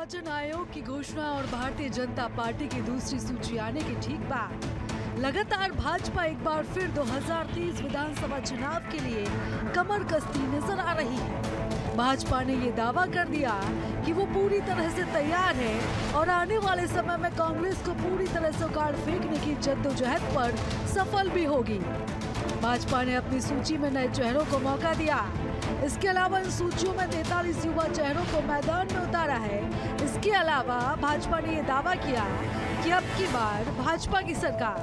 निर्वाचन आयोग की घोषणा और भारतीय जनता पार्टी की दूसरी सूची आने के ठीक बाद लगातार भाजपा एक बार फिर 2023 विधानसभा चुनाव के लिए कमर कसती नजर आ रही है। भाजपा ने ये दावा कर दिया कि वो पूरी तरह से तैयार है और आने वाले समय में कांग्रेस को पूरी तरह से उखाड़ फेंकने की जद्दोजहद पर सफल भी होगी। भाजपा ने अपनी सूची में नए चेहरों को मौका दिया। इसके अलावा इन सूचियों में 43 युवा चेहरों को मैदान में उतारा है। इसके अलावा भाजपा ने ये दावा किया कि अब की बार भाजपा की सरकार।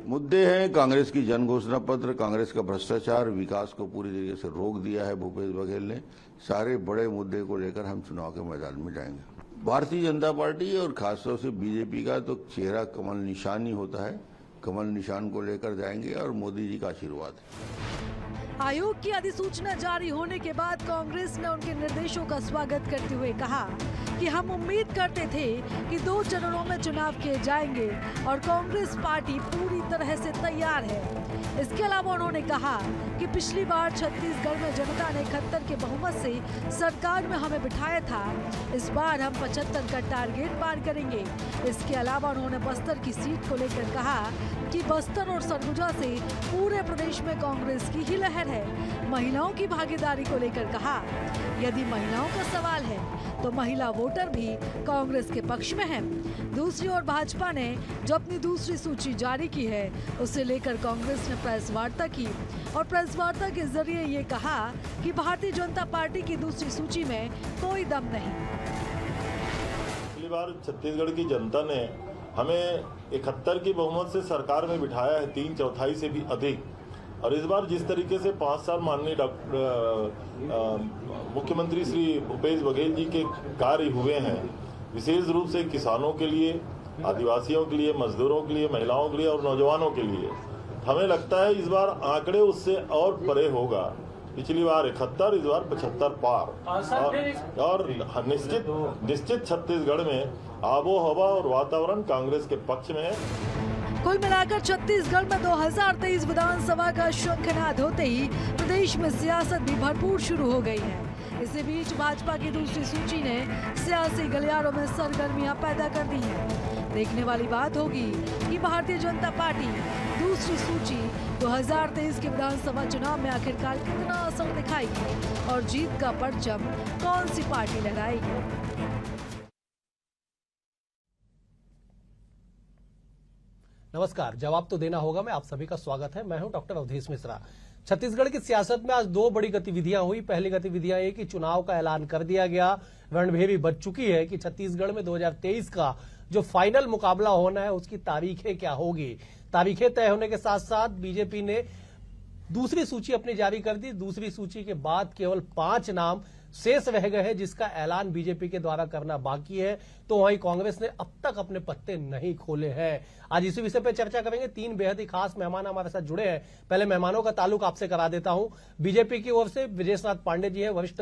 मुद्दे हैं कांग्रेस की जन घोषणा पत्र, कांग्रेस का भ्रष्टाचार, विकास को पूरी तरीके से रोक दिया है भूपेश बघेल ने। सारे बड़े मुद्दे को लेकर हम चुनाव के मैदान में जाएंगे। भारतीय जनता पार्टी और खासतौर से बीजेपी का तो चेहरा कमल निशान ही होता है। कमल निशान को लेकर जाएंगे और मोदी जी का आशीर्वाद है। आयोग की अधिसूचना जारी होने के बाद कांग्रेस ने उनके निर्देशों का स्वागत करते हुए कहा कि हम उम्मीद करते थे कि 2 चरणों में चुनाव किए जाएंगे और कांग्रेस पार्टी पूरी तरह से तैयार है। इसके अलावा उन्होंने कहा कि पिछली बार छत्तीसगढ़ में जनता ने 71 के बहुमत से सरकार में हमें बिठाया था। इस बार हम 75 का टारगेट पार करेंगे। इसके अलावा उन्होंने बस्तर की सीट को लेकर कहा कि बस्तर और सरगुजा से पूरे प्रदेश में कांग्रेस की ही लहर है। महिलाओं की भागीदारी को लेकर कहा, यदि महिलाओं का सवाल है तो महिला वोटर भी कांग्रेस के पक्ष में है। दूसरी ओर भाजपा ने जो अपनी दूसरी सूची जारी की है, उसे लेकर कांग्रेस ने प्रेस वार्ता की और प्रेस वार्ता के जरिए ये कहा कि भारतीय जनता पार्टी की दूसरी सूची में कोई दम नहीं। पिछली बार छत्तीसगढ़ की जनता ने हमें 71 की बहुमत से सरकार में बिठाया है, 3/4 से भी अधिक। और इस बार जिस तरीके से 5 साल माननीय मुख्यमंत्री श्री भूपेश बघेल जी के कार्य हुए हैं, विशेष रूप से किसानों के लिए, आदिवासियों के लिए, मजदूरों के लिए, महिलाओं के लिए और नौजवानों के लिए, हमें लगता है इस बार आंकड़े उससे और परे होगा। पिछली बार 71, इस बार 75 पार। और निश्चित छत्तीसगढ़ में आबो हवा और वातावरण कांग्रेस के पक्ष में है। कुल मिलाकर छत्तीसगढ़ में 2023 विधानसभा का शंखनाद होते ही प्रदेश में सियासत भी भरपूर शुरू हो गई है। इसी बीच भाजपा की दूसरी सूची ने सियासी गलियारों में सरगर्मियां पैदा कर दी हैं। देखने वाली बात होगी कि भारतीय जनता पार्टी दूसरी सूची 2023 के विधानसभा चुनाव में आखिरकार कितना असर दिखाएगी और जीत का परचम कौन सी पार्टी लहराएगी। नमस्कार, जवाब तो देना होगा। मैं आप सभी का स्वागत है। मैं हूं डॉक्टर अवधेश मिश्रा। छत्तीसगढ़ की सियासत में आज 2 बड़ी गतिविधियां हुई। पहली गतिविधियां ये कि चुनाव का ऐलान कर दिया गया। रणभेरी बज चुकी है कि छत्तीसगढ़ में 2023 का जो फाइनल मुकाबला होना है उसकी तारीखें क्या होगी। तारीखें तय होने के साथ साथ बीजेपी ने दूसरी सूची अपनी जारी कर दी। दूसरी सूची के बाद केवल 5 नाम शेष रह गए हैं जिसका ऐलान बीजेपी के द्वारा करना बाकी है। तो वहीं कांग्रेस ने अब तक अपने पत्ते नहीं खोले हैं। आज इसी विषय पर चर्चा करेंगे। 3 बेहद ही खास मेहमान हमारे साथ जुड़े हैं। पहले मेहमानों का ताल्लुक आपसे करा देता हूं। बीजेपी की ओर से ब्रिजेश नाथ पांडे जी हैं, वरिष्ठ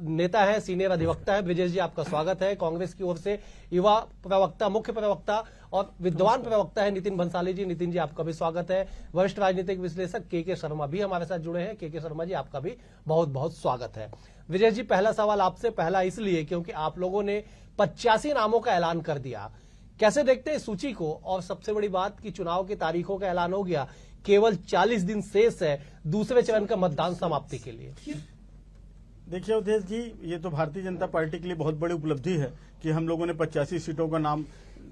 नेता हैं, सीनियर अधिवक्ता है। ब्रिजेश जी, आपका स्वागत है। कांग्रेस की ओर से युवा प्रवक्ता, मुख्य प्रवक्ता और विद्वान प्रवक्ता है नितिन भंसाली जी। नितिन जी, आपका भी स्वागत है। वरिष्ठ राजनीतिक विश्लेषक के शर्मा भी हमारे साथ जुड़े हैं। के शर्मा जी, आपका भी बहुत बहुत स्वागत है। विजय जी, पहला सवाल आपसे, पहला इसलिए क्योंकि आप लोगों ने 85 नामों का ऐलान कर दिया। कैसे देखते हैं सूची को? और सबसे बड़ी बात कि चुनाव की तारीखों का ऐलान हो गया, केवल 40 दिन शेष है दूसरे चरण का मतदान समाप्ति के लिए। देखिए अवधेश जी, ये तो भारतीय जनता पार्टी के लिए बहुत बड़ी उपलब्धि है कि हम लोगों ने 85 सीटों का नाम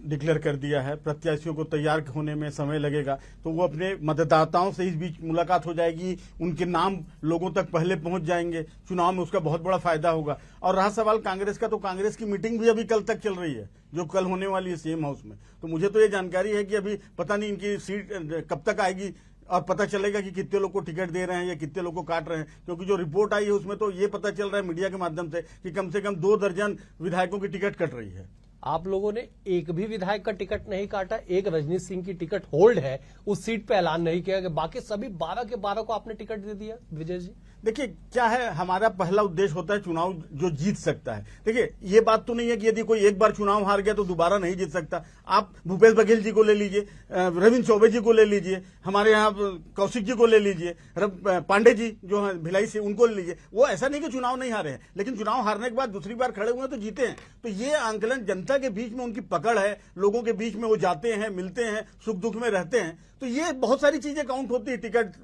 डिक्लेयर कर दिया है। प्रत्याशियों को तैयार होने में समय लगेगा, तो वो अपने मतदाताओं से इस बीच मुलाकात हो जाएगी, उनके नाम लोगों तक पहले पहुंच जाएंगे। चुनाव में उसका बहुत बड़ा फायदा होगा। और रहा सवाल कांग्रेस का, तो कांग्रेस की मीटिंग भी अभी कल तक चल रही है, जो कल होने वाली है सीएम हाउस में। तो मुझे तो ये जानकारी है कि अभी पता नहीं इनकी सीट कब तक आएगी और पता चलेगा कि कितने लोग को टिकट दे रहे हैं या कितने लोग को काट रहे हैं। क्योंकि जो रिपोर्ट आई है उसमें तो ये पता चल रहा है मीडिया के माध्यम से कम 2 दर्जन विधायकों की टिकट कट रही है। आप लोगों ने एक भी विधायक का टिकट नहीं काटा। एक रजनीश सिंह की टिकट होल्ड है, उस सीट पे ऐलान नहीं किया गया। बाकी सभी 12 के 12 को आपने टिकट दे दिया। विजय जी, देखिए क्या है, हमारा पहला उद्देश्य होता है चुनाव जो जीत सकता है। देखिए ये बात तो नहीं है कि यदि कोई एक बार चुनाव हार गया तो दोबारा नहीं जीत सकता। आप भूपेश बघेल जी को ले लीजिए, रविंद्र चौबे जी को ले लीजिए, हमारे यहाँ कौशिक जी को ले लीजिए, पांडे जी जो है भिलाई से, उनको ले लीजिए। वो ऐसा नहीं कि चुनाव नहीं हारे हैं, लेकिन चुनाव हारने के बाद दूसरी बार खड़े हुए तो जीते हैं। तो ये आंकलन जनता के बीच में उनकी पकड़ है, लोगों के बीच में वो जाते हैं, मिलते हैं, सुख दुख में रहते हैं। तो ये बहुत सारी चीजें काउंट होती है टिकट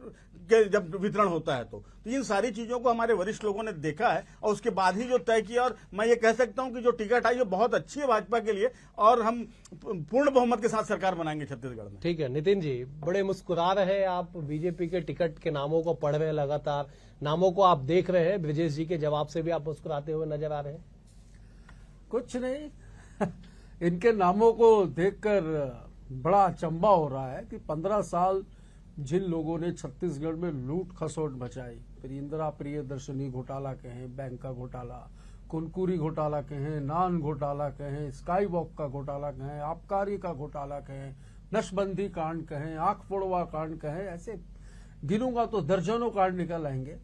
के जब वितरण होता है। तो इन सारी चीजों को हमारे वरिष्ठ लोगों ने देखा है और उसके बाद ही जो तय किया। और मैं ये कह सकता हूं कि जो टिकट आई वो बहुत अच्छी है भाजपा के लिए और हम पूर्ण बहुमत के साथ सरकार बनाएंगे छत्तीसगढ़ में। ठीक है नितिन जी, बड़े मुस्कुरा रहे हैं आप, बीजेपी के टिकट के नामों को पढ़ रहे हैं, लगातार नामों को आप देख रहे हैं, ब्रजेश जी के जवाब से भी आप मुस्कुराते हुए नजर आ रहे हैं। कुछ नहीं इनके नामों को देखकर बड़ा अचंभा हो रहा है कि 15 साल जिन लोगों ने छत्तीसगढ़ में लूट खसोट मचाई, फिर इंदिरा प्रियदर्शनी घोटाला कहें, बैंक का घोटाला, कुनकुरी घोटाला कहें, नान घोटाला कहें, स्काई वॉक का घोटाला कहें, आबकारी का घोटाला कहें, नशबंदी कांड कहें, आंख फोड़वा कांड कहें, ऐसे गिनूंगा तो दर्जनों कांड निकल आएंगे।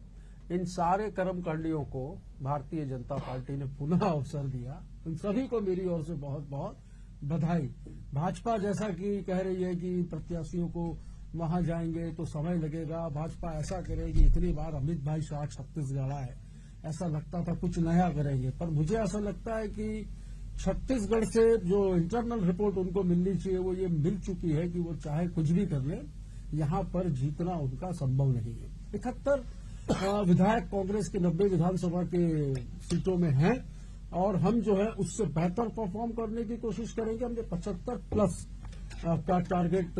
इन सारे कर्मकांडियों को भारतीय जनता पार्टी ने पुनः अवसर दिया। इन सभी को मेरी ओर से बहुत बहुत बधाई। भाजपा जैसा कि कह रही है कि प्रत्याशियों को वहां जाएंगे तो समय लगेगा, भाजपा ऐसा करेगी, इतनी बार अमित भाई शाह छत्तीसगढ़ आए, ऐसा लगता था कुछ नया करेंगे, पर मुझे ऐसा लगता है कि छत्तीसगढ़ से जो इंटरनल रिपोर्ट उनको मिलनी चाहिए वो ये मिल चुकी है कि वो चाहे कुछ भी कर ले, यहां पर जीतना उनका संभव नहीं है। 71 विधायक कांग्रेस के 90 विधानसभा के सीटों में हैं और हम जो है उससे बेहतर परफॉर्म करने की कोशिश करेंगे। हमने 75 प्लस का टारगेट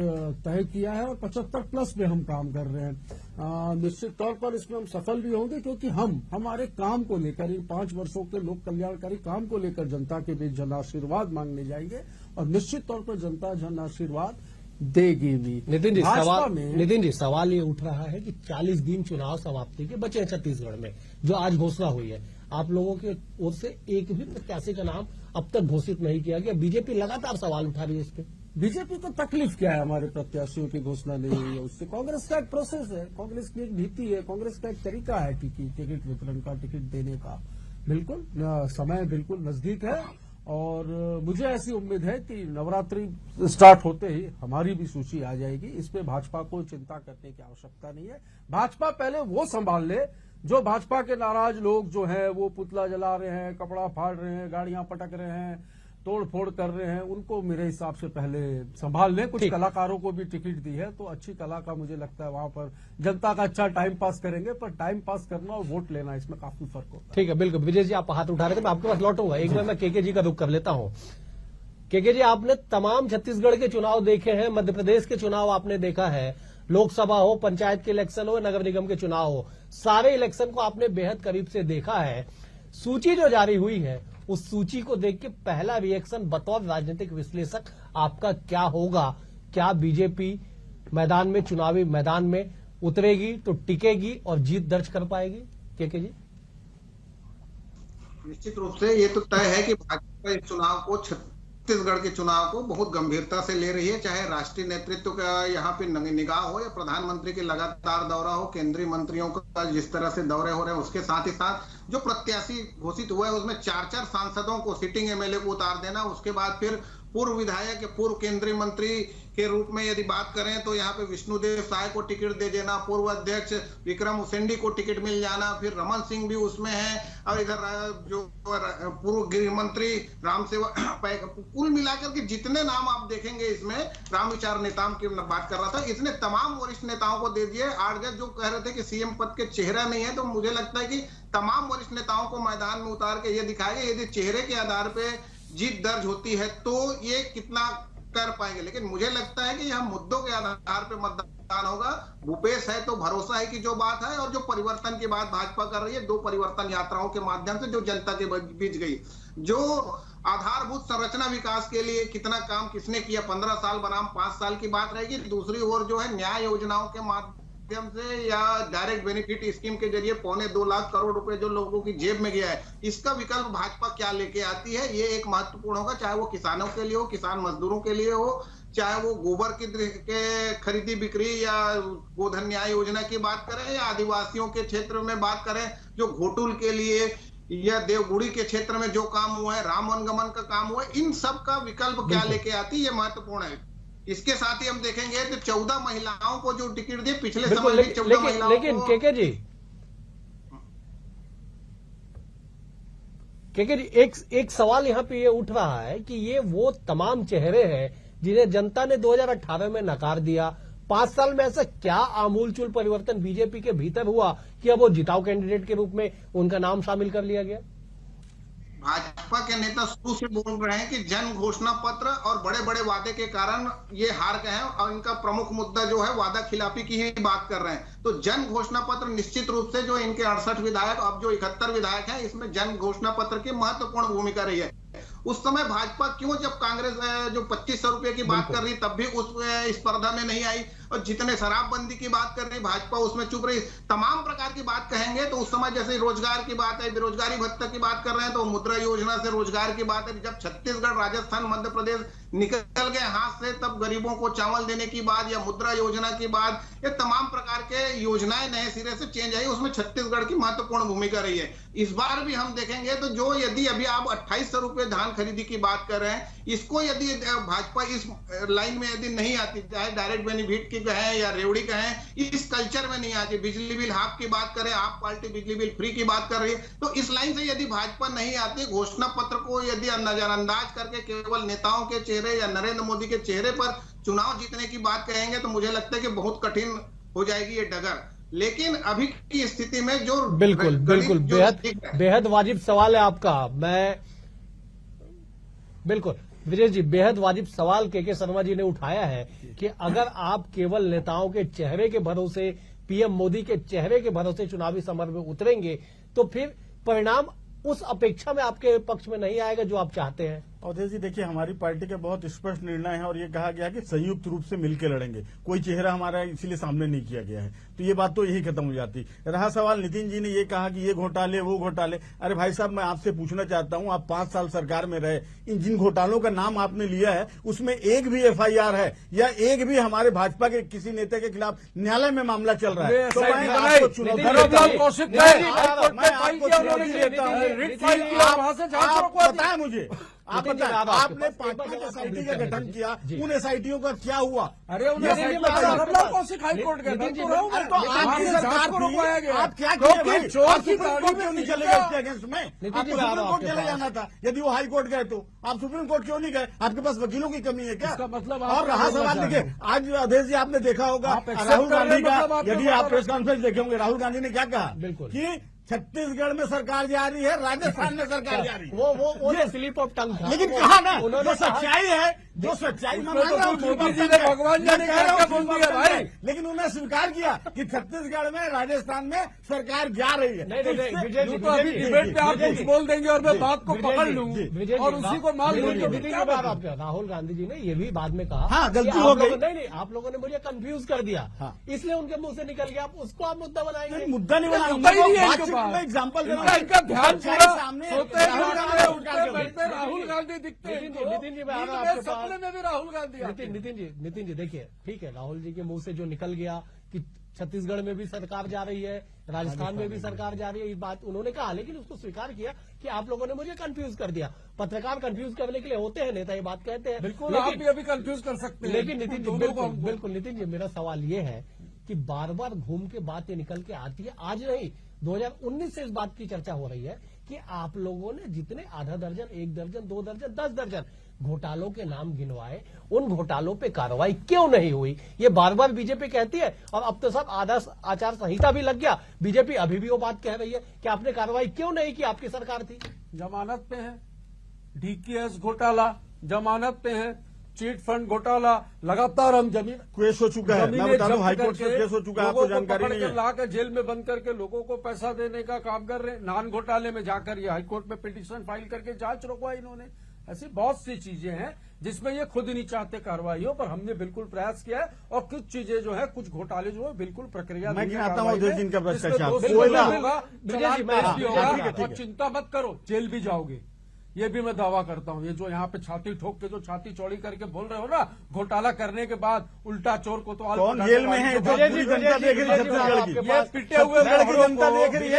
तय किया है और 75 प्लस पे हम काम कर रहे हैं। निश्चित तौर पर इसमें हम सफल भी होंगे क्योंकि हम हमारे काम को लेकर, इन 5 वर्षों के लोक कल्याणकारी काम को लेकर जनता के बीच जन आशीर्वाद मांगने जाएंगे और निश्चित तौर पर जनता जन आशीर्वाद देगी भी। नितिन जी सवाल ये उठ रहा है कि 40 दिन चुनाव समाप्ति के बचे हैं छत्तीसगढ़ में, जो आज घोषणा हुई है। आप लोगों की ओर से एक भी प्रत्याशी का नाम अब तक घोषित नहीं किया गया, बीजेपी लगातार सवाल उठा रही है इस पे। बीजेपी को तकलीफ क्या है हमारे प्रत्याशियों की घोषणा नहीं हुई है उससे? कांग्रेस का एक प्रोसेस है, कांग्रेस की एक नीति है, कांग्रेस का एक तरीका है टिकट वितरण का, टिकट देने का। बिल्कुल समय बिल्कुल नजदीक है और मुझे ऐसी उम्मीद है कि नवरात्रि स्टार्ट होते ही हमारी भी सूची आ जाएगी। इस पे भाजपा को चिंता करने की आवश्यकता नहीं है। भाजपा पहले वो संभाल ले जो भाजपा के नाराज लोग जो हैं वो पुतला जला रहे हैं, कपड़ा फाड़ रहे हैं, गाड़ियां पटक रहे हैं, तोड़ फोड़ कर रहे हैं, उनको मेरे हिसाब से पहले संभाल लें। कुछ कलाकारों को भी टिकट दी है तो अच्छी कला का मुझे लगता है वहां पर जनता का अच्छा टाइम पास करेंगे, पर टाइम पास करना और वोट लेना इसमें काफी फर्क होता है। ठीक है, बिल्कुल। विजय जी आप हाथ उठा रहे थे, मैं आपके पास लौटूंगा। एक बार मैं केके जी का रुख कर लेता हूं। केके जी, आपने तमाम छत्तीसगढ़ के चुनाव देखे हैं, मध्य प्रदेश के चुनाव आपने देखा है, लोकसभा हो, पंचायत के इलेक्शन हो, नगर निगम के चुनाव हो, सारे इलेक्शन को आपने बेहद करीब से देखा है। सूची जो जारी हुई है उस सूची को देख के पहला रिएक्शन बतौर राजनीतिक विश्लेषक आपका क्या होगा? क्या बीजेपी मैदान में, चुनावी मैदान में उतरेगी तो टिकेगी और जीत दर्ज कर पाएगी? केके जी, निश्चित रूप से ये तो तय है कि भाजपा इस चुनाव को, छत्तीसगढ़ के चुनाव को बहुत गंभीरता से ले रही है। चाहे राष्ट्रीय नेतृत्व का यहाँ पे निगाह हो या प्रधानमंत्री के लगातार दौरा हो, केंद्रीय मंत्रियों का जिस तरह से दौरे हो रहे हैं, उसके साथ ही साथ जो प्रत्याशी घोषित हुआ है उसमें 4-4 सांसदों को, सिटिंग एमएलए को उतार देना, उसके बाद फिर पूर्व विधायक या पूर्व केंद्रीय मंत्री के रूप में यदि बात करें तो यहाँ पे विष्णुदेव साय को टिकट दे देना, पूर्व अध्यक्ष विक्रम उसेंडी को टिकट मिल जाना, फिर रमन सिंह भी उसमें है और इधर जो पूर्व गृह मंत्री राम सेवक, कुल मिलाकर के जितने नाम आप देखेंगे इसमें, रामविचार नेताम की बात कर रहा था, इतने तमाम वरिष्ठ नेताओं को दे दिए। आरजेड जो कह रहे थे कि सीएम पद के चेहरा नहीं है, तो मुझे लगता है कि तमाम वरिष्ठ नेताओं को मैदान में उतार के ये दिखाएगा, यदि चेहरे के आधार पे जीत दर्ज होती है तो ये कितना कर पाएंगे। लेकिन मुझे लगता है कि यह मुद्दों के आधार पे मतदान होगा। भूपेश है तो भरोसा है कि जो बात है और जो परिवर्तन की बात भाजपा कर रही है, 2 परिवर्तन यात्राओं के माध्यम से जो जनता के बीच गई, जो आधारभूत संरचना विकास के लिए कितना काम किसने किया, 15 साल बनाम 5 साल की बात रहेगी। दूसरी ओर जो है न्याय योजनाओं के माध्यम से या डायरेक्ट बेनिफिट स्कीम के जरिए 2.25 लाख करोड़ रुपए जो लोगों की जेब में गया है, इसका विकल्प भाजपा क्या लेके आती है, ये एक महत्वपूर्ण होगा। चाहे वो किसानों के लिए हो, किसान मजदूरों के लिए हो, चाहे वो गोबर के खरीदी बिक्री या गोधन न्याय योजना की बात करें या आदिवासियों के क्षेत्र में बात करें जो घोटुल के लिए या देवगुड़ी के क्षेत्र में जो काम हुआ है, राम वनगमन का काम हुआ है, इन सब का विकल्प क्या लेके आती है, ये महत्वपूर्ण है। इसके साथ ही हम देखेंगे तो 14 महिलाओं को जो टिकट दिए पिछले समय में 14 महिलाओं लेकिन को केके जी एक सवाल यहाँ पे ये उठ रहा है कि ये वो तमाम चेहरे हैं जिन्हें जनता ने 2018 में नकार दिया। 5 साल में ऐसा क्या आमूलचूल परिवर्तन बीजेपी के भीतर हुआ कि अब वो जिताऊ कैंडिडेट के रूप में उनका नाम शामिल कर लिया गया? भाजपा के नेता शुरू से बोल रहे हैं कि जन घोषणा पत्र और बड़े बड़े वादे के कारण ये हार गए हैं और इनका प्रमुख मुद्दा जो है वादा खिलाफी की ही बात कर रहे हैं। तो जन घोषणा पत्र निश्चित रूप से जो इनके 68 विधायक, अब जो 71 विधायक हैं, इसमें जन घोषणा पत्र की महत्वपूर्ण भूमिका रही है। उस समय भाजपा क्यों, जब कांग्रेस जो 2500 रुपए की बात कर रही तब भी उस स्पर्धा में नहीं आई, और जितने शराबबंदी की बात कर रही भाजपा उसमें चुप रही। तमाम प्रकार की बात कहेंगे तो उस समय जैसे रोजगार की बात है, बेरोजगारी भत्ता की बात कर रहे हैं तो मुद्रा योजना से रोजगार की बात है। जब छत्तीसगढ़, राजस्थान, मध्य प्रदेश निकल गए हाथ से तब गरीबों को चावल देने की बात या मुद्रा योजना की बात, ये तमाम प्रकार के योजनाएं नए सिरे से चेंज आई, उसमें छत्तीसगढ़ की महत्वपूर्ण भूमिका रही है। इस बार भी हम देखेंगे तो जो यदि अभी आप 2800 रुपए धान खरीदी की बात कर रहे हैं, इसको यदि भाजपा इस लाइन में यदि नहीं आती, चाहे डायरेक्ट बेनिफिट की कहें या रेवड़ी कहें, इस कल्चर में नहीं आती, बिजली बिल हाफ की बात करें, आप पार्टी बिजली बिल फ्री की बात कर रही है, तो इस लाइन से यदि भाजपा नहीं आती, घोषणा पत्र को यदि नजरअंदाज करके केवल नेताओं के चेहरे या नरेंद्र मोदी के चेहरे पर चुनाव जीतने की बात कहेंगे तो मुझे लगता है कि बहुत कठिन हो जाएगी ये डगर। लेकिन अभी की स्थिति में जो बिल्कुल बेहद वाजिब सवाल है आपका। मैं बिल्कुल विजय जी, बेहद वाजिब सवाल के शर्मा जी ने उठाया है कि अगर आप केवल नेताओं के चेहरे के भरोसे, पीएम मोदी के चेहरे के भरोसे चुनावी समर में उतरेंगे तो फिर परिणाम उस अपेक्षा में आपके पक्ष में नहीं आएगा जो आप चाहते हैं। अवधेश जी देखिए, हमारी पार्टी का बहुत स्पष्ट निर्णय है और ये कहा गया कि संयुक्त रूप से मिलकर लड़ेंगे, कोई चेहरा हमारा इसीलिए सामने नहीं किया गया है, तो ये बात तो यही खत्म हो जाती। रहा सवाल, नितिन जी ने ये कहा कि ये घोटाले वो घोटाले, अरे भाई साहब मैं आपसे पूछना चाहता हूं, आप 5 साल सरकार में रहे, इन जिन घोटालों का नाम आपने लिया है उसमें एक भी FIR है या एक भी हमारे भाजपा के किसी नेता के खिलाफ न्यायालय में मामला चल रहा है? तो मैं आपको चुनौती देता हूं, बताएं मुझे, आप बताएं, आपने 5 SIT का गठन किया, उन SITों का क्या हुआ? अरे उन्हें हाई कोर्ट गया तो आपकी सरकार थी, आप क्या किए? चोर की गाड़ी में नहीं चले गए इसके अगेंस्ट में? आप सुप्रीम कोर्ट चले जाना था यदि वो हाई कोर्ट गए तो। आप सुप्रीम कोर्ट क्यों नहीं गए? आपके पास वकीलों की कमी है क्या? मतलब और रहा सवाल, देखिए आज अवधेश जी आपने देखा होगा राहुल गांधी का, यदि आप प्रेस कॉन्फ्रेंस देखे होंगे, राहुल गांधी ने क्या कहा कि छत्तीसगढ़ में सरकार जा रही है, राजस्थान में सरकार जा रही है। वो स्लिप ऑफ टंग था, लेकिन कहा ना, जो सच्चाई है, जो सच्चाई में मोदी जी ने भगवान जाने क्या बोल दिया भाई, लेकिन उन्होंने स्वीकार किया कि छत्तीसगढ़ में, राजस्थान में सरकार जा रही है। नहीं तो अभी डिबेट पे आप कुछ बोल देंगे और मैं बात को पकड़ लूंगी और उसी को मान लूंगी। राहुल गांधी जी ने ये भी बाद में कहा, हाँ गलती हो गई, नहीं आप लोगों ने मुझे कंफ्यूज कर दिया, इसलिए उनके मुंह से निकल गया, उसको आप मुद्दा बनाएंगे। मुद्दा नहीं बनाऊंगा, एग्जाम्पल इनका ध्यान सामने राहुल गांधी दिखते हैं। नितिन जी, मैं सपने में भी राहुल गांधी। नितिन जी देखिए, ठीक है, राहुल जी के मुंह से जो निकल गया कि छत्तीसगढ़ में भी सरकार जा रही है, राजस्थान में भी सरकार जा रही है, ये बात उन्होंने कहा, लेकिन उसको स्वीकार किया कि आप लोगों ने मुझे कंफ्यूज कर दिया। पत्रकार कंफ्यूज करने के लिए होते हैं, नेता ये बात कहते हैं, बिल्कुल आप भी अभी कंफ्यूज कर सकते हैं। लेकिन नितिन जी बिल्कुल नितिन जी, मेरा सवाल ये है कि बार बार घूम के बातें निकल के आती है, आज नहीं 2019 से इस बात की चर्चा हो रही है कि आप लोगों ने जितने आधा दर्जन, 1 दर्जन, 2 दर्जन, 10 दर्जन घोटालों के नाम गिनवाए, उन घोटालों पे कार्रवाई क्यों नहीं हुई? ये बार बार बीजेपी कहती है और अब तो सब आदर्श आचार संहिता भी लग गया, बीजेपी अभी भी वो बात कह रही है कि आपने कार्रवाई क्यों नहीं की, आपकी सरकार थी। जमानत पे है, DKS घोटाला जमानत पे है, चीट फंड घोटाला लगातार हम जमीन केस हो चुका है, मैं बता दूं हाईकोर्ट से केस हो चुका है, आपको जानकारी नहीं है। लाकर जेल में बंद करके लोगों को पैसा देने का काम कर रहे हैं। नान घोटाले में जाकर ये हाईकोर्ट में पिटीशन फाइल करके जांच रुकवाई इन्होंने। ऐसी बहुत सी चीजें हैं जिसमें ये खुद नहीं चाहते कार्रवाई हो, पर हमने बिल्कुल प्रयास किया है और कुछ चीजें जो है, कुछ घोटाले जो है बिल्कुल प्रक्रिया मैं गिनाता हूँ जिनका भ्रष्टाचार और चिंता मत करो, जेल भी जाओगे। ये भी मैं दावा करता हूँ। ये जो यहाँ पे छाती ठोक के जो छाती चौड़ी करके बोल रहे हो ना, घोटाला करने के बाद उल्टा चोर को तो कौन जेल में है? जो पूरी जनता देख रही है छत्तीसगढ़ की, ये पिटे हुए छत्तीसगढ़ की जनता देख रही है।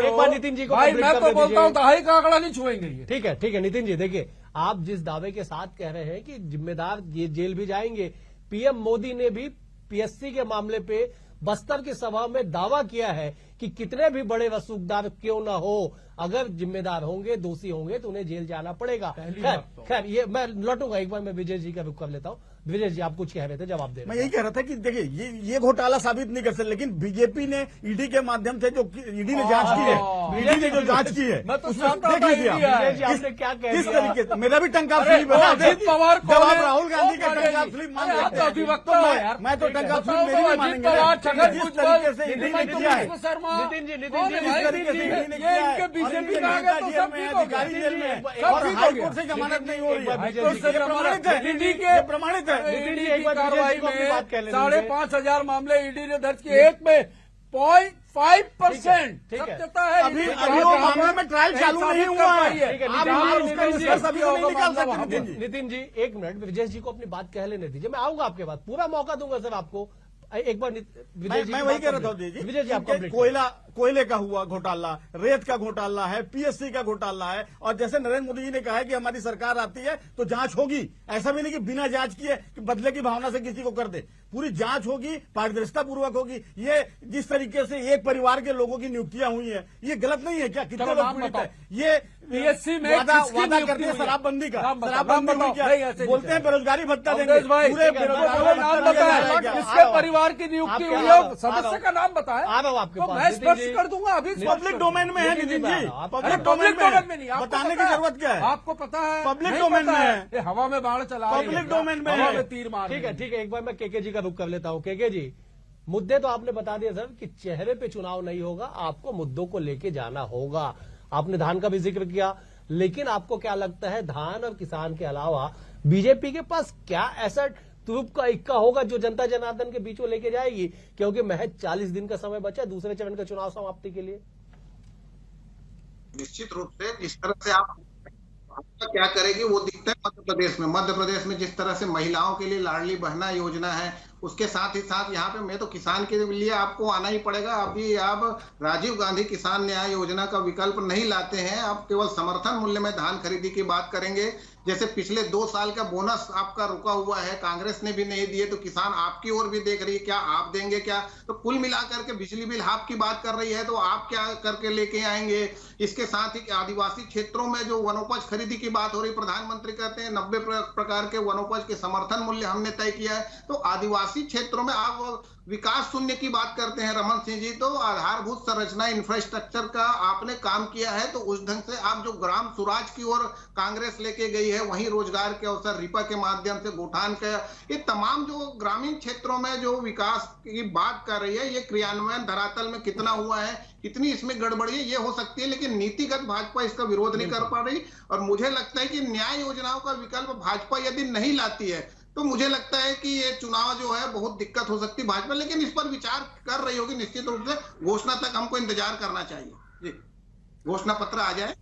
एक बार नितिन जी को भाई complete मैं तो करने बोलता हूँ दीजिए। दहाई का आंकड़ा नहीं छुएंगे ये। ठीक है नितिन जी, देखिए आप जिस दावे के साथ कह रहे हैं कि जिम्मेदार ये जेल भी जाएंगे, पीएम मोदी ने भी पीएससी के मामले पे बस्तर की सभा में दावा किया है कि कितने भी बड़े रसूखदार क्यों ना हो, अगर जिम्मेदार होंगे, दोषी होंगे तो उन्हें जेल जाना पड़ेगा। खैर ये मैं लौटूंगा, एक बार मैं विजय जी का रुख कर लेता हूँ। विजय जी आप कुछ कह रहे थे, जवाब दे मैं रहे यही कह रहा था कि देखिए ये घोटाला साबित नहीं कर सकते, लेकिन बीजेपी ने ईडी के माध्यम से जो ईडी ने जांच की है, ईडी ने जो जांच की है, मैं तो उसमें चाहता देख था लीजिए ED है। विजय जी आपने क्या कह किस दिया? तरीके से मेरा भी टंका अरे, फ्लिप बना दे। अजीत पवार जब कौन आप है? राहुल गांधी का कौन है टंका जी? फ्लिप मान अरे, आप सकते तो हैं, अधिवक्ता हो यार। मैं तो टंका फ्लिप बताओ मेरी तो भी अजीत मानेंगे पवार, छगन जिस भुजबल, तरीके से ईडी ने हिम्मत किया है। बिश्व शर्मा, नितिन जी, कौन है भाई? जिस तरीके से ये ईडी ने किया है, इनके बीजेपी और में आ गए तो जेल सब में ठीक है, हो अधिकारी जेल में है, सब और ठीक हो हाईकोर्ट गया। से जमानत नहीं हो रही है। हाईकोर्ट से ये प्रमाणित है, ईडी के ये प्रमाणित है। नितिन जी, ईडी एक की बार विजय जी कार्रवाई को अपनी बात कह में लेने 5,500 मामले ईडी ने दर्ज किए, एक में 0.5% ठीक है। सत्यता है। अभी जहाँ वो जहाँ मामले पे में ट्रायल चालू साबित नहीं कर हुआ है। पाइए। ठीक है, आप जहाँ उसका नितिन जी निष्कर्ष अभी तो नहीं निकाल मामला सकते वहाँ नितिन जी। नितिन जी एक मिनट, विजय जी को अपनी बात कह लेने दीजिए, मैं आऊंगा आपके बाद, पूरा मौका दूंगा सर आपको। एक बार विजय जी मैं की वही बात कह रहा था complete- जी, विजय जी आप कि कंप्लीट कोयले का हुआ घोटाला, रेत का घोटाला है, पीएससी का घोटाला है, और जैसे नरेंद्र मोदी जी ने कहा है कि हमारी सरकार आती है तो जांच होगी। ऐसा भी नहीं कि बिना जांच किए कि बदले की भावना से किसी को कर दे, पूरी जांच होगी, पारदर्शिता पूर्वक होगी। ये जिस तरीके से एक परिवार के लोगों की नियुक्तियां हुई है, ये गलत नहीं है क्या? कितने चलो लोग नाम पीड़ित बताओ। है? ये पीएससी में वादा किसकी वादा नियुक्ति करते हैं हुई है? शराबबंदी का, नाम बताओ, शराबबंदी नाम हुई बताओ। क्या? नहीं, ऐसे नहीं बोलते हैं चलेगा। बेरोजगारी भत्ता देंगे, अवधेश भाई, पूरे ठीक है, बेरोजगार बोलो नाम बताए, क्या? किसके परिवार की नियुक्ति आपके हुई आ है, रहा सदस्य हूं। का नाम बताए, आ रहा हूं आपके तो पास, मैं नितिन स्पष्ट जी। कर दूंगा अभी। पब्लिक डोमेन में है नितिन जी, नितिन जी, आप- पब्लिक पब्लिक डोमेन डोमेन में में नहीं, है, आपको बताने पता की है? जरूरत क्या है? आपको पता है? पब्लिक नहीं डोमेन पता में है? है। ये हवा में बाढ़ चला रही है पब्लिक क्या? डोमेन में हवा है। में तीर मार रही है। ठीक है, एक बार मैं केके जी का रुख कर लेता हूं। केके जी, मुद्दे तो आपने बता दिया सर कि चेहरे पे चुनाव नहीं होगा, आपको मुद्दों को लेके जाना होगा। आपने धान का भी जिक्र किया, लेकिन आपको क्या लगता है धान और किसान के अलावा बीजेपी के पास क्या ऐसा तुरुप का इक्का होगा जो जनता जनार्दन के बीच में लेके जाएगी? क्योंकि महज 40 दिन का समय बचा दूसरे चरण का चुनाव समाप्ति के लिए। निश्चित रूप से जिस तरह से आप भाजपा क्या करेगी वो दिखता है मध्य प्रदेश में जिस तरह से महिलाओं के लिए लाडली बहना योजना है, उसके साथ ही साथ यहाँ पे मैं तो किसान के लिए आपको आना ही पड़ेगा। अभी आप राजीव गांधी किसान न्याय योजना का विकल्प नहीं लाते हैं, आप केवल समर्थन मूल्य में धान खरीदी की बात करेंगे। जैसे पिछले 2 साल का बोनस आपका रुका हुआ है, कांग्रेस ने भी नहीं दिए, तो किसान आपकी ओर भी देख रही है, क्या आप देंगे क्या? तो कुल मिलाकर के बिजली बिल हाफ की बात कर रही है, तो आप क्या करके लेके आएंगे? इसके साथ ही आदिवासी क्षेत्रों में जो वनोपज खरीदी की बात हो रही, प्रधानमंत्री कहते हैं 90 प्रकार के वनोपज के समर्थन मूल्य हमने तय किया है। तो आदिवासी क्षेत्रों में आप विकास शून्य की बात करते हैं रमन सिंह जी, तो आधारभूत संरचना इंफ्रास्ट्रक्चर का आपने काम किया है, तो उस ढंग से आप जो ग्राम स्वराज की ओर कांग्रेस लेके गई है, वहीं रोजगार के अवसर रिपा के माध्यम से गोठान का, ये तमाम जो ग्रामीण क्षेत्रों में जो विकास की बात कर रही है, ये क्रियान्वयन धरातल में कितना हुआ है, कितनी इसमें गड़बड़ी है, ये हो सकती है, लेकिन नीतिगत भाजपा इसका विरोध नहीं कर पा रही। और मुझे लगता है कि न्याय योजनाओं का विकल्प भाजपा यदि नहीं लाती है तो मुझे लगता है कि ये चुनाव जो है बहुत दिक्कत हो सकती है भाजपा, लेकिन इस पर विचार कर रही होगी निश्चित रूप से। घोषणा तक हमको इंतजार करना चाहिए जी, घोषणा पत्र आ जाए।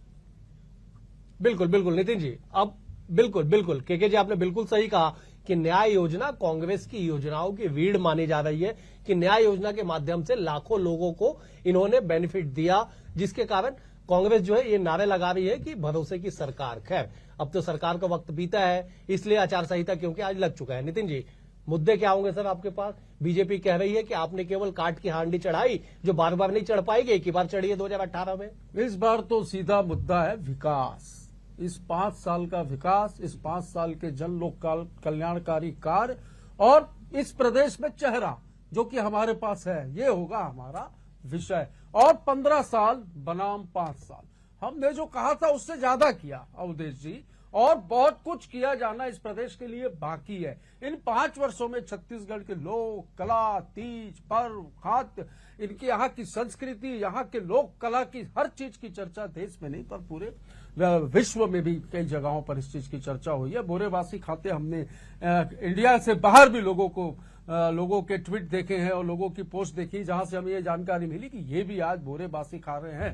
बिल्कुल बिल्कुल नितिन जी, अब बिल्कुल केके जी आपने बिल्कुल सही कहा कि न्याय योजना कांग्रेस की योजनाओं की रीढ़ मानी जा रही है कि न्याय योजना के माध्यम से लाखों लोगों को इन्होंने बेनिफिट दिया, जिसके कारण कांग्रेस जो है ये नारे लगा रही है कि भरोसे की सरकार। खैर अब तो सरकार का वक्त बीता है, इसलिए आचार संहिता क्योंकि आज लग चुका है। नितिन जी, मुद्दे क्या होंगे सर आपके पास? बीजेपी कह रही है कि आपने केवल काट की हांडी चढ़ाई जो बार बार नहीं चढ़ पाएगी, एक ही बार चढ़ी है 2018 में। इस बार तो सीधा मुद्दा है विकास। इस 5 साल का विकास, इस 5 साल के जन लोक कल्याणकारी कार्य और इस प्रदेश में चेहरा जो कि हमारे पास है, ये होगा हमारा विषय। और 15 साल बनाम 5 साल, हमने जो कहा था उससे ज्यादा किया अवधेश जी, और बहुत कुछ किया जाना इस प्रदेश के लिए बाकी है। इन 5 वर्षों में छत्तीसगढ़ के लोक कला, तीज, पर्व, खाद्य, इनकी यहाँ की संस्कृति, यहाँ के लोक कला की हर चीज की चर्चा देश में नहीं पर पूरे विश्व में भी कई जगहों पर इस चीज की चर्चा हुई है। बोरेबासी खाते हमने इंडिया से बाहर भी लोगों के ट्वीट देखे हैं और लोगों की पोस्ट देखी, जहां से हमें ये जानकारी मिली कि ये भी आज बोरेबासी खा रहे हैं।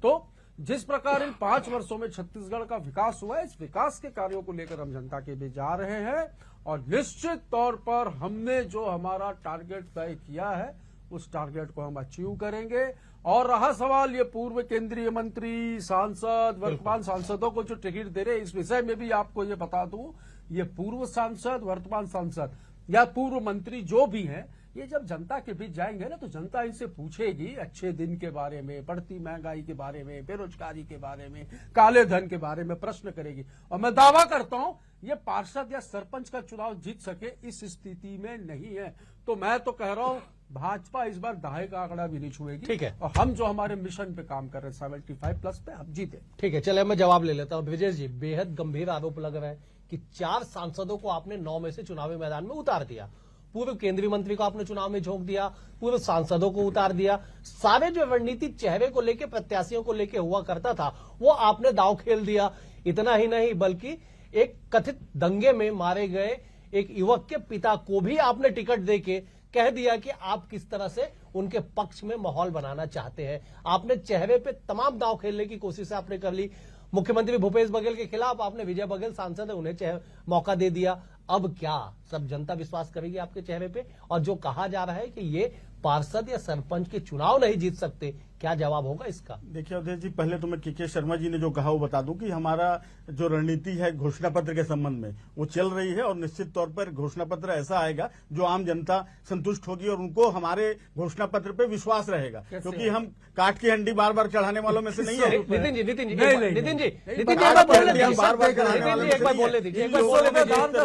तो जिस प्रकार इन 5 वर्षों में छत्तीसगढ़ का विकास हुआ है, इस विकास के कार्यों को लेकर हम जनता के बीच जा रहे हैं और निश्चित तौर पर हमने जो हमारा टारगेट तय किया है उस टारगेट को हम अचीव करेंगे। और रहा सवाल ये पूर्व केंद्रीय मंत्री, सांसद, वर्तमान सांसदों को जो टिकट दे रहे, इस विषय में भी आपको ये बता दूं, ये पूर्व सांसद, वर्तमान सांसद या पूर्व मंत्री जो भी हैं, ये जब जनता के बीच जाएंगे ना तो जनता इनसे पूछेगी अच्छे दिन के बारे में, बढ़ती महंगाई के बारे में, बेरोजगारी के बारे में, काले धन के बारे में प्रश्न करेगी। और मैं दावा करता हूं ये पार्षद या सरपंच का चुनाव जीत सके इस स्थिति में नहीं है। तो मैं तो कह रहा हूं भाजपा इस बार 10 का आंकड़ा भी नहीं छुएगी। ठीक है। और हम जो हमारे मिशन पे काम कर रहे हैं 75+ पे हम जीते। ठीक है, चले मैं जवाब ले लेता हूं। विजय जी, बेहद गंभीर आरोप लग रहा है कि 4 सांसदों को आपने 9 में से चुनावी मैदान में उतार दिया। पूर्व केंद्रीय मंत्री को आपने चुनाव में झोंक दिया, पूर्व सांसदों को उतार दिया। सारे जो रणनीतिक चेहरे को लेकर, प्रत्याशियों को लेकर हुआ करता था वो आपने दांव खेल दिया। इतना ही नहीं बल्कि एक कथित दंगे में मारे गए एक युवक के पिता को भी आपने टिकट देके कह दिया कि आप किस तरह से उनके पक्ष में माहौल बनाना चाहते हैं। आपने चेहरे पे तमाम दांव खेलने की कोशिश आपने कर ली। मुख्यमंत्री भूपेश बघेल के खिलाफ आपने, विजय बघेल सांसद है, उन्हें मौका दे दिया। अब क्या सब जनता विश्वास करेगी आपके चेहरे पे? और जो कहा जा रहा है कि ये पार्षद या सरपंच के चुनाव नहीं जीत सकते, क्या जवाब होगा इसका? देखिए अवधेश जी, पहले तो मैं के शर्मा जी ने जो कहा वो बता दूं कि हमारा जो रणनीति है घोषणा पत्र के संबंध में वो चल रही है और निश्चित तौर पर घोषणा पत्र ऐसा आएगा जो आम जनता संतुष्ट होगी और उनको हमारे घोषणा पत्र पे विश्वास रहेगा, क्योंकि हम काट की हंडी बार बार चढ़ाने वालों में से नहीं है। नितिन जी एक बार बोलने दीजिए।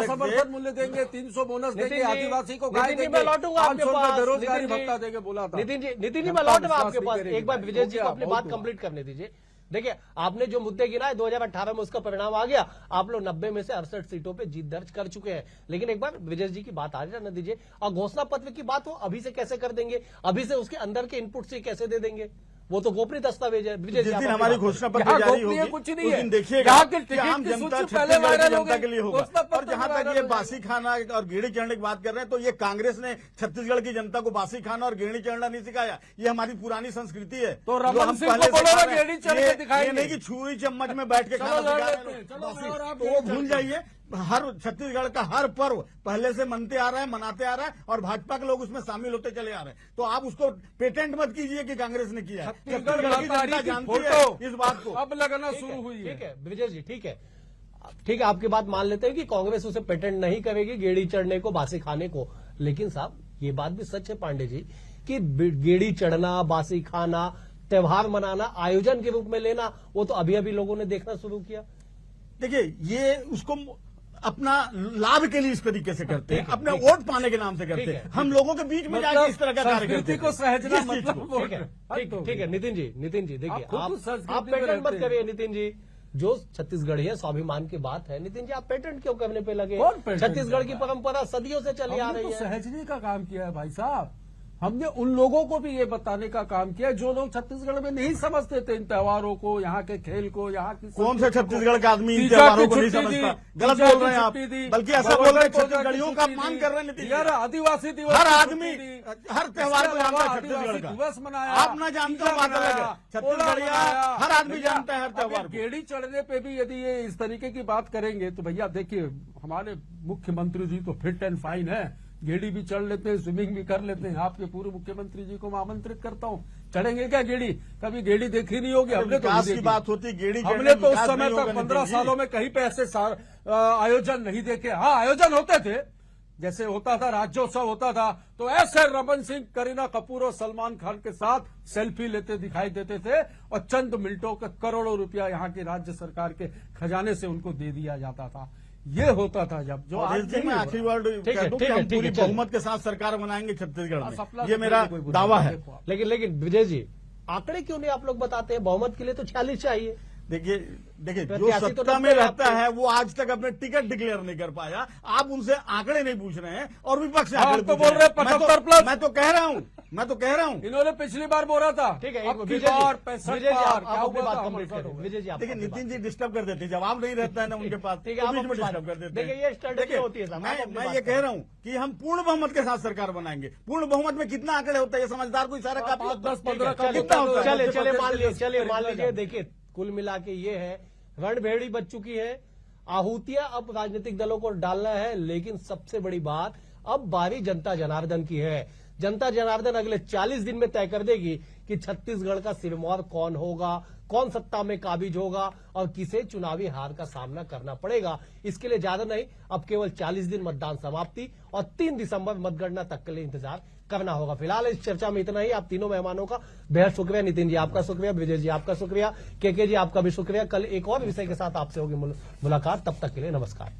समर्थन मूल्य देंगे, 300 बोनस देंगे, आदिवासी को गाय देंगे, मैं लौटूंगा आपके पास। बेरोजगारी भत्ता देंगे बोला था। नितिन जी मैं लौटूंगा आपके पास। एक बार विजय जी को अपनी बात कंप्लीट करने दीजिए। देखिए, आपने जो मुद्दे गिनाए 2018 में उसका परिणाम आ गया। आप लोग 90 में से 68 सीटों पे जीत दर्ज कर चुके हैं। लेकिन एक बार विजय जी की बात आ जाने दीजिए। और घोषणा पत्र की बात वो अभी से कैसे कर देंगे? अभी से उसके अंदर के इनपुट से कैसे दे देंगे? वो तो गोपनीय दस्तावेज है। विजय जी, जिस दिन हमारी घोषणा पत्र जारी होगी कुछ नहीं उस है। दिन देखिएगा कि आम जनता छत्तीसगढ़ की जनता के लिए होगा। और जहां तक ये बासी खाना और गेड़ी चढ़ने की बात कर रहे हैं, तो ये कांग्रेस ने छत्तीसगढ़ की जनता को बासी खाना और गेड़ी चढ़ना नहीं सिखाया। ये हमारी पुरानी संस्कृति है। तो रमन सिंह को बोलो ना गेड़ी चढ़ के दिखाएंगे। ये नहीं कि छुरी चम्मच में बैठ के खाना सिखा रहे हैं, तो वो भूल जाइए। हर छत्तीसगढ़ का हर पर्व पहले से मनते आ रहा है, मनाते आ रहा है और भाजपा के लोग उसमें शामिल होते चले आ रहे हैं। तो आप उसको पेटेंट मत कीजिए कि कांग्रेस ने किया है। छत्तीसगढ़ की जनता जानती है इस बात को। अब लगना शुरू हुई है। ठीक है विजय जी, ठीक है, आपकी बात मान लेते हैं कि कांग्रेस उसे पेटेंट नहीं करेगी गेड़ी चढ़ने को, बासी खाने को। लेकिन साहब ये बात भी सच है पांडे जी कि गेड़ी चढ़ना, बासी खाना, त्योहार मनाना, आयोजन के रूप में लेना, वो तो अभी अभी लोगों ने देखना शुरू किया। देखिए, ये उसको अपना लाभ के लिए इस तरीके से करते हैं, अपने वोट पाने के नाम से करते हैं। हम लोगों के बीच में जाके इस तरह का कार्य करते हैं। को सहजना मतलब ठीक है नितिन जी देखिए, आप पेटेंट मत करिए। नितिन जी, जो छत्तीसगढ़ी है, स्वाभिमान की बात है। नितिन जी, आप पेटेंट क्यों करने पे लगे? छत्तीसगढ़ की परंपरा सदियों से चली आ रही है। सहजने का काम किया है भाई साहब। हमने उन लोगों को भी ये बताने का काम किया जो लोग छत्तीसगढ़ में नहीं समझते थे इन त्योहारों को, यहाँ के खेल को, यहाँ की कौन सा छत्तीसगढ़ का आदमी इन त्योहारों को नहीं समझता? गलत बोल रहे हैं आप, बल्कि ऐसा बोल रहे हैं छत्तीसगढ़ियों का अपमान कर रहे हैं। नीतीश यार, आदिवासी दिवस, हर आदमी हर त्योहार को जानता है छत्तीसगढ़ का। दिवस मनाया, आप ना जानते हो, बात अलग है। छत्तीसगढ़िया हर आदमी जानता है हर त्योहार। गेड़ी चढ़ने पे भी यदि ये इस तरीके की बात करेंगे तो भैया देखिए, हमारे मुख्यमंत्री जी तो फिट एंड फाइन है, गेड़ी भी चढ़ लेते हैं, स्विमिंग भी कर लेते हैं। आपके पूर्व मुख्यमंत्री जी को मैं आमंत्रित करता हूं, चढ़ेंगे क्या गेड़ी? कभी गेड़ी देखी नहीं होगी। हमने तो विकास की बात होती, गेड़ी हमने तो उस समय तक 15 सालों में कहीं पे ऐसे आयोजन नहीं देखे। हाँ, आयोजन होते थे, जैसे होता था राज्योत्सव होता था, तो ऐसे रमन सिंह, करीना कपूर और सलमान खान के साथ सेल्फी लेते दिखाई देते थे और चंद मिनटों का करोड़ों रुपया यहाँ की राज्य सरकार के खजाने से उनको दे दिया जाता था। ये होता था जब जो आज मैं आखिरी वर्ड कह दूं कि हम पूरी बहुमत के साथ सरकार बनाएंगे छत्तीसगढ़ में, ये मेरा दावा है। लेकिन विजय जी, आंकड़े क्यों नहीं आप लोग बताते हैं? बहुमत के लिए तो 46 चाहिए। देखिए जो सत्ता में रहता है वो आज तक अपने टिकट डिक्लेयर नहीं कर पाया। आप उनसे आंकड़े नहीं पूछ रहे हैं और विपक्ष से आंकड़े तो बोल रहे हैं 75+। मैं तो कह रहा हूं इन्होंने पिछली बार बोला था। ठीक है, विजय जी आप देखिए नितिन जी डिस्टर्ब कर देते, जवाब नहीं रहता है ना उनके पास, ठीक है, डिस्टर्ब कर देते देखिए ये स्ट्रेटेजी होती है। मैं ये कह रहा हूँ कि हम पूर्ण बहुमत के साथ सरकार बनाएंगे। पूर्ण बहुमत में कितना आंकड़े होता है ये समझदार को इशारा काफी 10-15 चलिए मान लीजिए, देखिए कुल मिला के ये है, रणभेड़ी बच चुकी है। आहूतियां अब राजनीतिक दलों को डालना है, लेकिन सबसे बड़ी बात अब बारी जनता जनार्दन की है। जनता जनार्दन अगले 40 दिन में तय कर देगी कि छत्तीसगढ़ का सिरमौर कौन होगा, कौन सत्ता में काबिज होगा और किसे चुनावी हार का सामना करना पड़ेगा। इसके लिए ज्यादा नहीं, अब केवल 40 दिन मतदान समाप्ति और 3 दिसंबर मतगणना तक के लिए इंतजार करना होगा। फिलहाल इस चर्चा में इतना ही। आप तीनों मेहमानों का बेहद शुक्रिया। नितिन जी आपका शुक्रिया, विजय जी आपका शुक्रिया, के जी आपका भी शुक्रिया। कल एक और विषय के साथ आपसे होगी मुलाकात, तब तक के लिए नमस्कार।